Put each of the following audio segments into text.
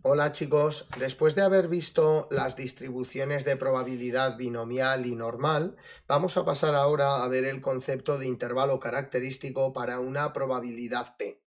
Hola chicos, después de haber visto las distribuciones de probabilidad binomial y normal, vamos a pasar ahora a ver el concepto de intervalo característico para una probabilidad P.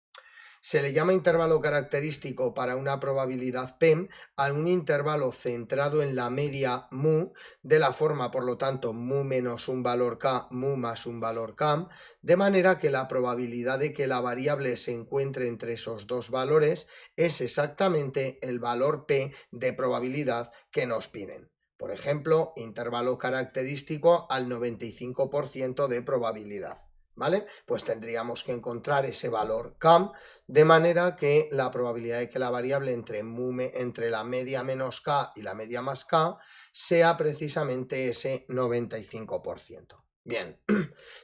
Se le llama intervalo característico para una probabilidad P a un intervalo centrado en la media mu, de la forma, por lo tanto, mu menos un valor k, mu más un valor k, de manera que la probabilidad de que la variable se encuentre entre esos dos valores es exactamente el valor P de probabilidad que nos piden. Por ejemplo, intervalo característico al 95% de probabilidad. ¿Vale? Pues tendríamos que encontrar ese valor k, de manera que la probabilidad de que la variable entre la media menos k y la media más k sea precisamente ese 95%. Bien,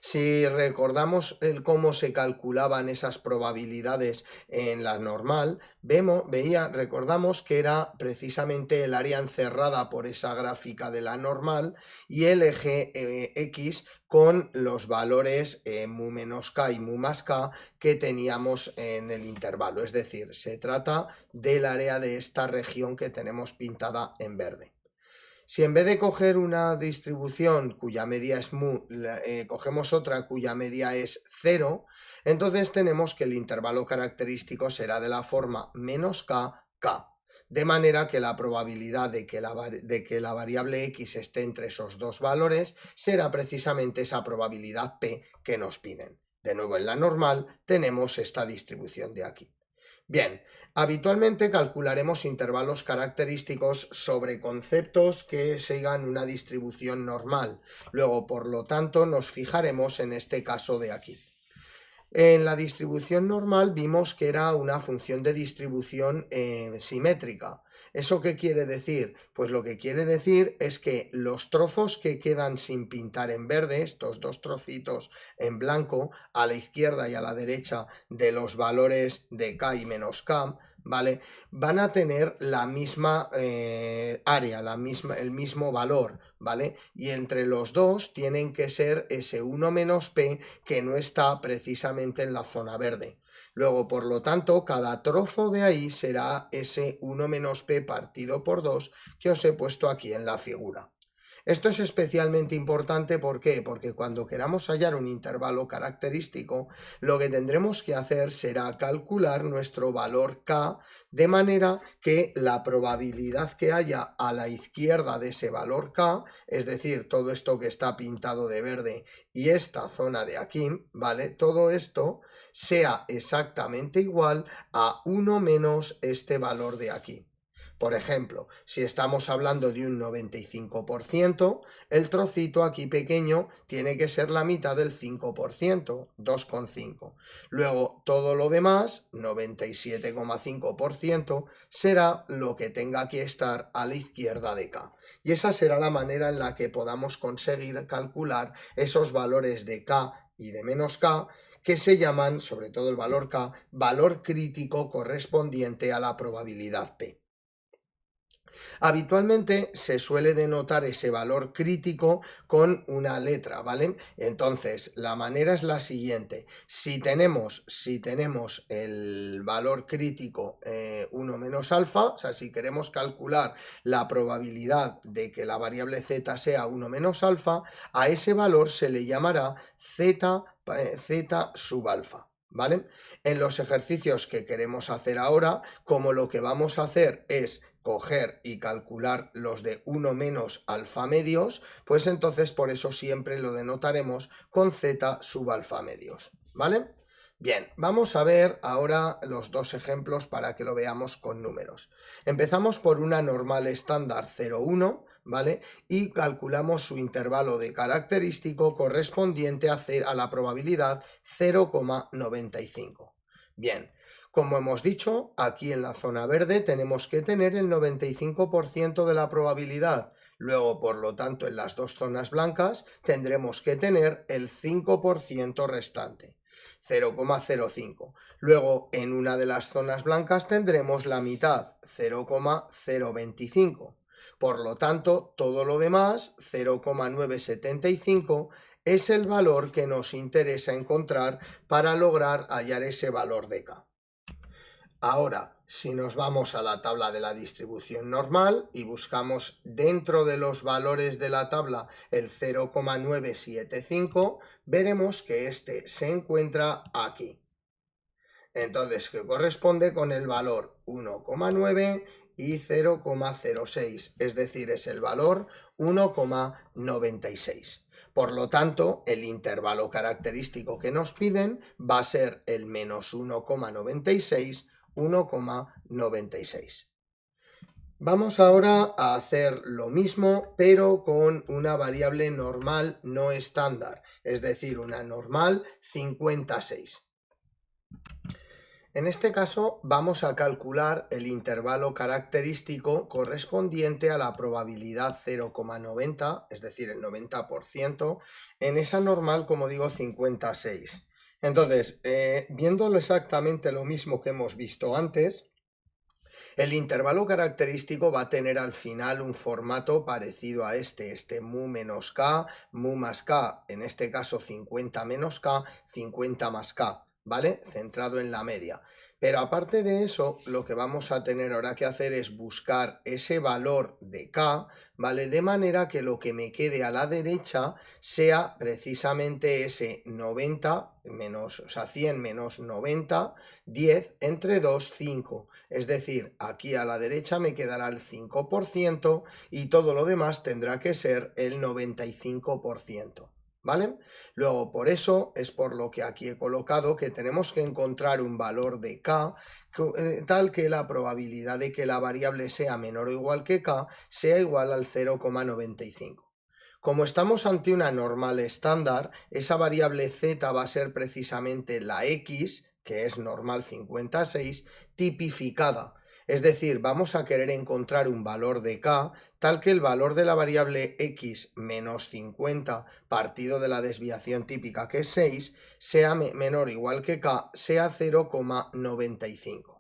si recordamos cómo se calculaban esas probabilidades en la normal, recordamos que era precisamente el área encerrada por esa gráfica de la normal y el eje X con los valores mu menos k y mu más k que teníamos en el intervalo, es decir, se trata del área de esta región que tenemos pintada en verde. Si en vez de coger una distribución cuya media es mu, cogemos otra cuya media es 0, entonces tenemos que el intervalo característico será de la forma menos k, k. De manera que la probabilidad de que la variable x esté entre esos dos valores será precisamente esa probabilidad p que nos piden. De nuevo, en la normal tenemos esta distribución de aquí. Bien, habitualmente calcularemos intervalos característicos sobre conceptos que sigan una distribución normal. Luego, por lo tanto, nos fijaremos en este caso de aquí. En la distribución normal vimos que era una función de distribución simétrica. ¿Eso qué quiere decir? Pues lo que quiere decir es que los trozos que quedan sin pintar en verde, estos dos trocitos en blanco, a la izquierda y a la derecha de los valores de k y menos k, ¿vale? Van a tener la misma área, el mismo valor, ¿vale? Y entre los dos tienen que ser ese 1 menos p que no está precisamente en la zona verde. Luego, por lo tanto, cada trozo de ahí será ese 1 menos p partido por 2 que os he puesto aquí en la figura. Esto es especialmente importante, ¿por qué? Porque cuando queramos hallar un intervalo característico, lo que tendremos que hacer será calcular nuestro valor k, de manera que la probabilidad que haya a la izquierda de ese valor k, es decir, todo esto que está pintado de verde y esta zona de aquí, ¿vale? Todo esto sea exactamente igual a 1 menos este valor de aquí. Por ejemplo, si estamos hablando de un 95%, el trocito aquí pequeño tiene que ser la mitad del 5%, 2,5. Luego, todo lo demás, 97,5%, será lo que tenga que estar a la izquierda de K. Y esa será la manera en la que podamos conseguir calcular esos valores de K y de menos K, que se llaman, sobre todo el valor K, valor crítico correspondiente a la probabilidad P. Habitualmente se suele denotar ese valor crítico con una letra, ¿vale? Entonces, la manera es la siguiente. Si tenemos el valor crítico 1 menos alfa, o sea, si queremos calcular la probabilidad de que la variable z sea 1 menos alfa, a ese valor se le llamará z sub alfa, ¿vale? En los ejercicios que queremos hacer ahora, como lo que vamos a hacer es coger y calcular los de 1 menos alfa medios, pues entonces por eso siempre lo denotaremos con z sub alfa medios, ¿vale? Bien, vamos a ver ahora los dos ejemplos para que lo veamos con números. Empezamos por una normal estándar 0,1, ¿vale? Y calculamos su intervalo de característico correspondiente a la probabilidad 0,95. Bien, como hemos dicho, aquí en la zona verde tenemos que tener el 95% de la probabilidad. Luego, por lo tanto, en las dos zonas blancas tendremos que tener el 5% restante, 0,05. Luego, en una de las zonas blancas tendremos la mitad, 0,025. Por lo tanto, todo lo demás, 0,975, es el valor que nos interesa encontrar para lograr hallar ese valor de K. Ahora, Si nos vamos a la tabla de la distribución normal y buscamos dentro de los valores de la tabla el 0,975, veremos que este se encuentra aquí. Entonces, que corresponde con el valor 1,9 y 0,06, es decir, es el valor 1,96. Por lo tanto, el intervalo característico que nos piden va a ser el menos 1,96, 1,96. Vamos ahora a hacer lo mismo, pero con una variable normal no estándar, es decir, una normal 56. En este caso vamos a calcular el intervalo característico correspondiente a la probabilidad 0,90, es decir, el 90%, en esa normal, como digo, 56. Entonces, viéndolo exactamente lo mismo que hemos visto antes, el intervalo característico va a tener al final un formato parecido a este mu menos k, mu más k, en este caso 50 menos k, 50 más k. ¿Vale? Centrado en la media. Pero aparte de eso, lo que vamos a tener ahora que hacer es buscar ese valor de k, ¿vale? De manera que lo que me quede a la derecha sea precisamente ese 90 menos, o sea, 100 menos 90, 10 entre 2, 5. Es decir, aquí a la derecha me quedará el 5% y todo lo demás tendrá que ser el 95%. ¿Vale? Luego, por eso es por lo que aquí he colocado que tenemos que encontrar un valor de k tal que la probabilidad de que la variable sea menor o igual que k sea igual al 0,95. Como estamos ante una normal estándar, esa variable z va a ser precisamente la x, que es normal 56, tipificada. Es decir, vamos a querer encontrar un valor de k tal que el valor de la variable x menos 50 partido de la desviación típica, que es 6, sea menor o igual que k, sea 0,95.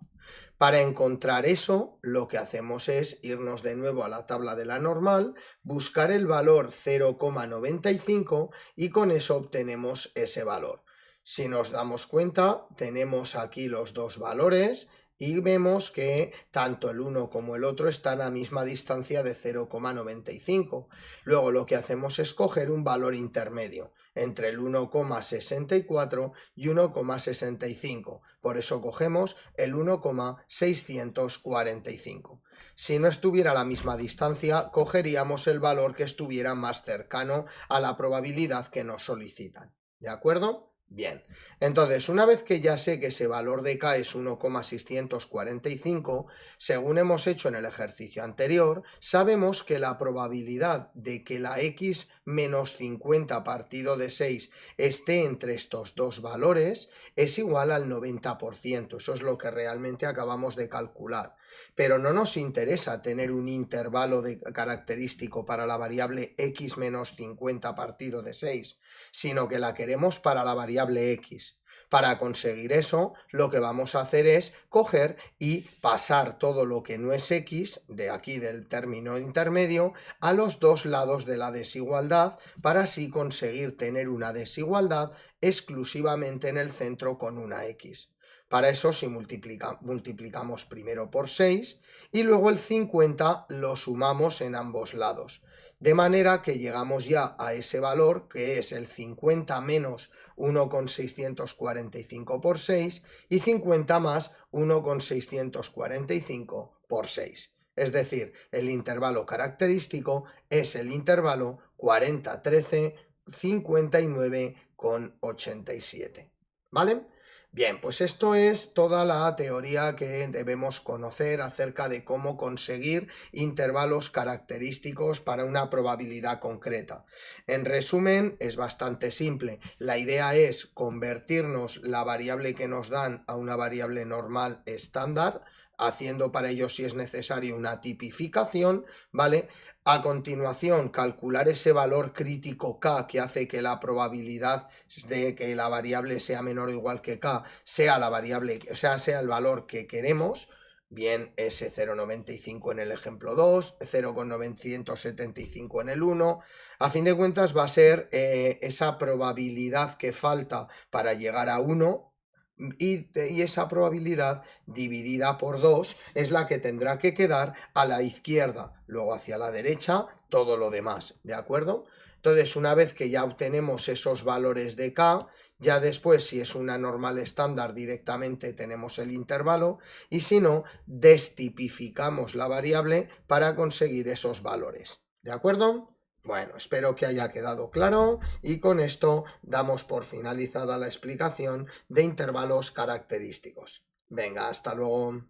Para encontrar eso, lo que hacemos es irnos de nuevo a la tabla de la normal, buscar el valor 0,95 y con eso obtenemos ese valor. Si nos damos cuenta, tenemos aquí los dos valores y vemos que tanto el uno como el otro están a misma distancia de 0,95. Luego lo que hacemos es coger un valor intermedio entre el 1,64 y 1,65. Por eso cogemos el 1,645. Si no estuviera a la misma distancia, cogeríamos el valor que estuviera más cercano a la probabilidad que nos solicitan. ¿De acuerdo? Bien, entonces una vez que ya sé que ese valor de k es 1,645, según hemos hecho en el ejercicio anterior, sabemos que la probabilidad de que la x menos 50 partido de 6 esté entre estos dos valores es igual al 90%, eso es lo que realmente acabamos de calcular. Pero no nos interesa tener un intervalo característico para la variable x menos 50 partido de 6, sino que la queremos para la variable x. Para conseguir eso, lo que vamos a hacer es coger y pasar todo lo que no es x, de aquí del término intermedio, a los dos lados de la desigualdad, para así conseguir tener una desigualdad exclusivamente en el centro con una x. Para eso, si multiplicamos primero por 6 y luego el 50 lo sumamos en ambos lados. De manera que llegamos ya a ese valor, que es el 50 menos 1,645 por 6 y 50 más 1,645 por 6. Es decir, el intervalo característico es el intervalo 40, 13, 59,87. ¿Vale? Bien, pues esto es toda la teoría que debemos conocer acerca de cómo conseguir intervalos característicos para una probabilidad concreta. En resumen, es bastante simple. La idea es convertirnos la variable que nos dan a una variable normal estándar, haciendo para ello, si es necesario, una tipificación, ¿vale? A continuación, calcular ese valor crítico k que hace que la probabilidad de que la variable sea menor o igual que k sea la variable, o sea el valor que queremos, bien ese 0,95 en el ejemplo 2, 0,975 en el 1. A fin de cuentas va a ser esa probabilidad que falta para llegar a 1, y esa probabilidad dividida por 2 es la que tendrá que quedar a la izquierda, luego hacia la derecha todo lo demás, ¿de acuerdo? Entonces, una vez que ya obtenemos esos valores de K, ya después, si es una normal estándar, directamente tenemos el intervalo, y si no, destipificamos la variable para conseguir esos valores, ¿de acuerdo? Bueno, espero que haya quedado claro y con esto damos por finalizada la explicación de intervalos característicos. Venga, hasta luego.